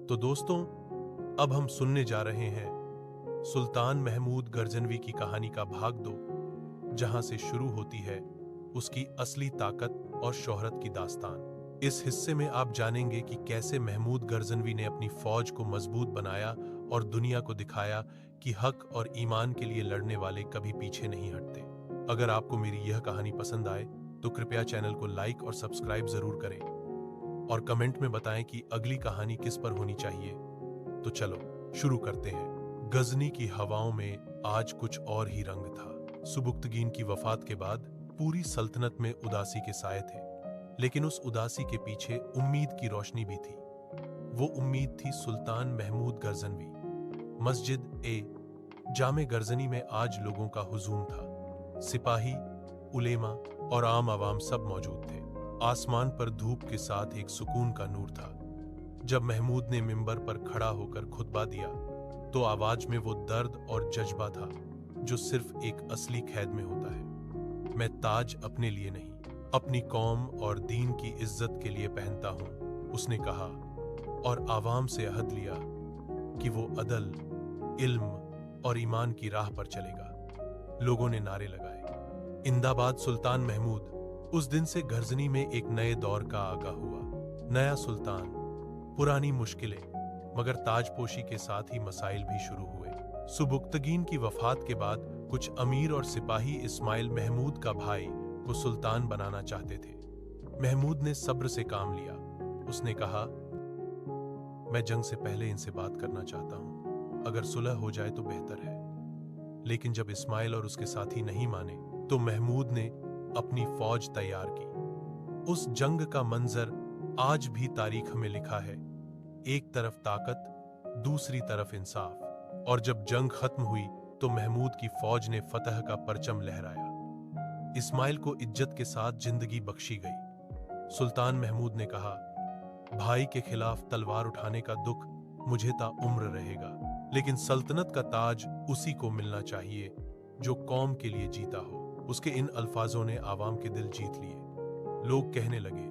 तो दोस्तों, अब हम सुनने जा रहे हैं सुल्तान महमूद गजनवी की कहानी का भाग 2, जहां से शुरू होती है उसकी असली ताकत और शोहरत की दास्तान। इस हिस्से में आप जानेंगे कि कैसे महमूद गजनवी ने अपनी फौज को मजबूत बनाया और दुनिया को दिखाया कि हक और ईमान के लिए लड़ने वाले कभी पीछे नहीं हटते। अगर आपको मेरी यह कहानी पसंद आए तो कृपया चैनल को लाइक और सब्सक्राइब जरूर करें और कमेंट में बताएं कि अगली कहानी किस पर होनी चाहिए। तो चलो शुरू करते हैं। गजनी की हवाओं में आज कुछ और ही रंग था। सुबुक्तगीन की वफात के बाद पूरी सल्तनत में उदासी के साए थे, लेकिन उस उदासी के पीछे उम्मीद की रोशनी भी थी। वो उम्मीद थी सुल्तान महमूद गजनवी। मस्जिद ए जामे गरजनी में आज लोगों का हुजूम था। सिपाही, उलेमा और आम आवाम सब मौजूद थे। आसमान पर धूप के साथ एक सुकून का नूर था। जब महमूद ने मिंबर पर खड़ा होकर खुतबा दिया तो आवाज में वो दर्द और जज्बा था जो सिर्फ एक असली कैद में होता है। मैं ताज अपने लिए नहीं, अपनी कौम और दीन की इज्जत के लिए पहनता हूं, उसने कहा, और आवाम से अहद लिया कि वो अदल, इल्म और ईमान की राह पर चलेगा। लोगों ने नारे लगाए, इंदाबाद सुल्तान महमूद। उस दिन से गरजनी में एक नए दौर का आगाह हुआ। नया सुल्तान, पुरानी मुश्किलें, मगर ताजपोशी के साथ ही मसाइल भी शुरू हुए। सुबुक्तगीन की वफात के बाद कुछ अमीर और सिपाही इस्माइल महमूद का भाई को सुल्तान बनाना चाहते थे। महमूद ने सब्र से काम लिया। उसने कहा, मैं जंग से पहले इनसे बात करना चाहता हूं, अगर सुलह हो जाए तो बेहतर है। लेकिन जब इस्माइल और उसके साथी नहीं माने तो महमूद ने अपनी फौज तैयार की। उस जंग का मंजर आज भी तारीख में लिखा है। एक तरफ ताकत, दूसरी तरफ इंसाफ। और जब जंग खत्म हुई तो महमूद की फौज ने फतह का परचम लहराया। इस्माइल को इज्जत के साथ जिंदगी बख्शी गई। सुल्तान महमूद ने कहा, भाई के खिलाफ तलवार उठाने का दुख मुझे ता उम्र रहेगा, लेकिन सल्तनत का ताज उसी को मिलना चाहिए जो कौम के लिए जीता हो। उसके इन अल्फाजों ने आवाम के दिल जीत लिए। लोग कहने लगे,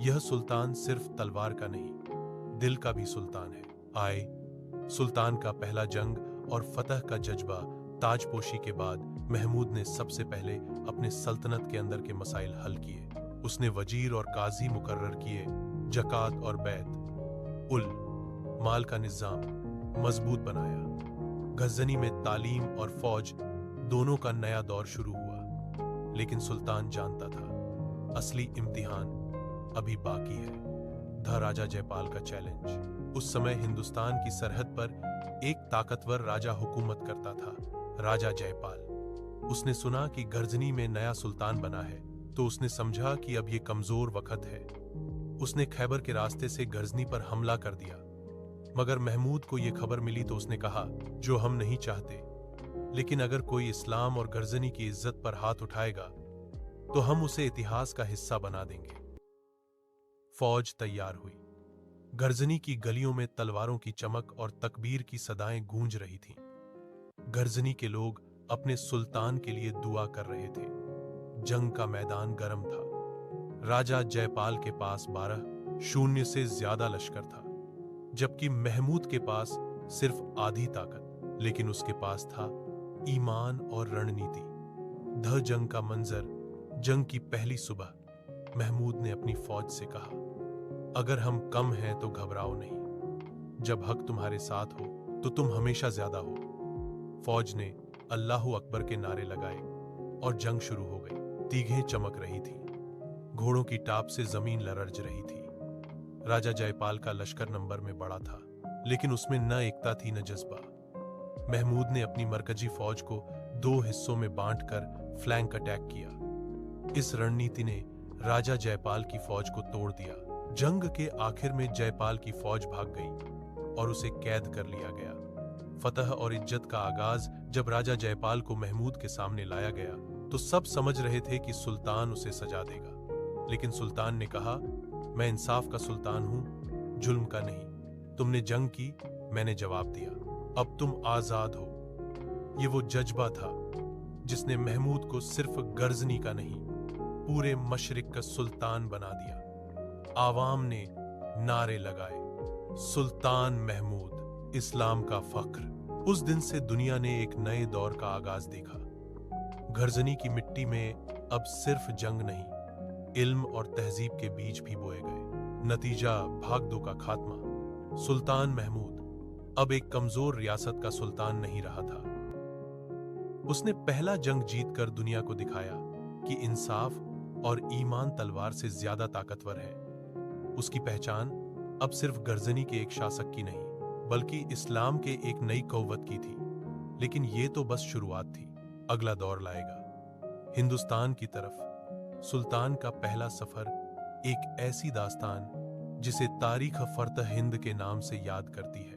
यह सुल्तान सिर्फ तलवार का नहीं, दिल का भी सुल्तान है। आए सुल्तान का पहला जंग और फतह का जज्बा। ताजपोशी के बाद महमूद ने सबसे पहले अपने सल्तनत के अंदर के मसाइल हल किए। उसने वजीर और काजी मुकर्रर किए, जकात और बैत, उल माल का निजाम मजबूत बनाया। गजनी में तालीम और फौज दोनों का नया दौर शुरू हुआ। लेकिन सुल्तान जानता था, असली इम्तिहान अभी बाकी है। था राजा जयपाल का चैलेंज। उस समय हिंदुस्तान की सरहद पर एक ताकतवर राजा हुकूमत करता था, राजा जयपाल। उसने सुना कि गरजनी में नया सुल्तान बना है तो उसने समझा कि अब ये कमजोर वक्त है। उसने खैबर के रास्ते से गरजनी पर हमला कर दिया। मगर महमूद को यह खबर मिली तो उसने कहा, जो हम नहीं चाहते, लेकिन अगर कोई इस्लाम और गरजनी की इज्जत पर हाथ उठाएगा तो हम उसे इतिहास का हिस्सा बना देंगे। फौज तैयार हुई। गरजनी की गलियों में तलवारों की चमक और तकबीर की सदाएं गूंज रही थीं। गरजनी के लोग अपने सुल्तान के लिए दुआ कर रहे थे। जंग का मैदान गर्म था। राजा जयपाल के पास 12 से ज्यादा लश्कर था, जबकि महमूद के पास सिर्फ आधी ताकत। लेकिन उसके पास था ईमान और रणनीति। ध जंग का मंजर। जंग की पहली सुबह महमूद ने अपनी फौज से कहा, अगर हम कम हैं तो घबराओ नहीं। जब हक तुम्हारे साथ हो तो तुम हमेशा ज्यादा हो। फौज ने अल्लाहू अकबर के नारे लगाए और जंग शुरू हो गई। तीघें चमक रही थी, घोड़ों की टाप से जमीन लरज रही थी। राजा जयपाल का लश्कर नंबर में बड़ा था, लेकिन उसमें न एकता थी न जज्बा। महमूद ने अपनी मरकजी फौज को 2 हिस्सों में बांटकर फ्लैंक अटैक किया। इस रणनीति ने राजा जयपाल की फौज को तोड़ दिया। जंग के आखिर में जयपाल की फौज भाग गई और उसे कैद कर लिया गया। फतह और इज्जत का आगाज जब राजा जयपाल को महमूद के सामने लाया गया तो सब समझ रहे थे कि सुल्तान उसे सजा देगा। लेकिन सुल्तान ने कहा, मैं इंसाफ का सुल्तान हूं, जुल्म का नहीं। तुमने जंग की, मैंने जवाब दिया, अब तुम आजाद हो। ये वो जज्बा था जिसने महमूद को सिर्फ गरजनी का नहीं, पूरे मशरिक का सुल्तान बना दिया। आवाम ने नारे लगाए, सुल्तान महमूद, इस्लाम का फख्र। उस दिन से दुनिया ने एक नए दौर का आगाज देखा। घरजनी की मिट्टी में अब सिर्फ जंग नहीं, इल्म और तहजीब के बीज भी बोए गए। नतीजा भागदो का खात्मा। सुल्तान महमूद अब एक कमजोर रियासत का सुल्तान नहीं रहा था। उसने पहला जंग जीतकर दुनिया को दिखाया कि इंसाफ और ईमान तलवार से ज्यादा ताकतवर है। उसकी पहचान अब सिर्फ गर्जनी के एक शासक की नहीं, बल्कि इस्लाम के एक नई कौवत की थी। लेकिन ये तो बस शुरुआत थी, अगला दौर लाएगा। हिंदुस्तान की तरफ सुल्तान का पहला सफर एक ऐसी दास्तान जिसे तारीख फर्त हिंद के नाम से याद करती है।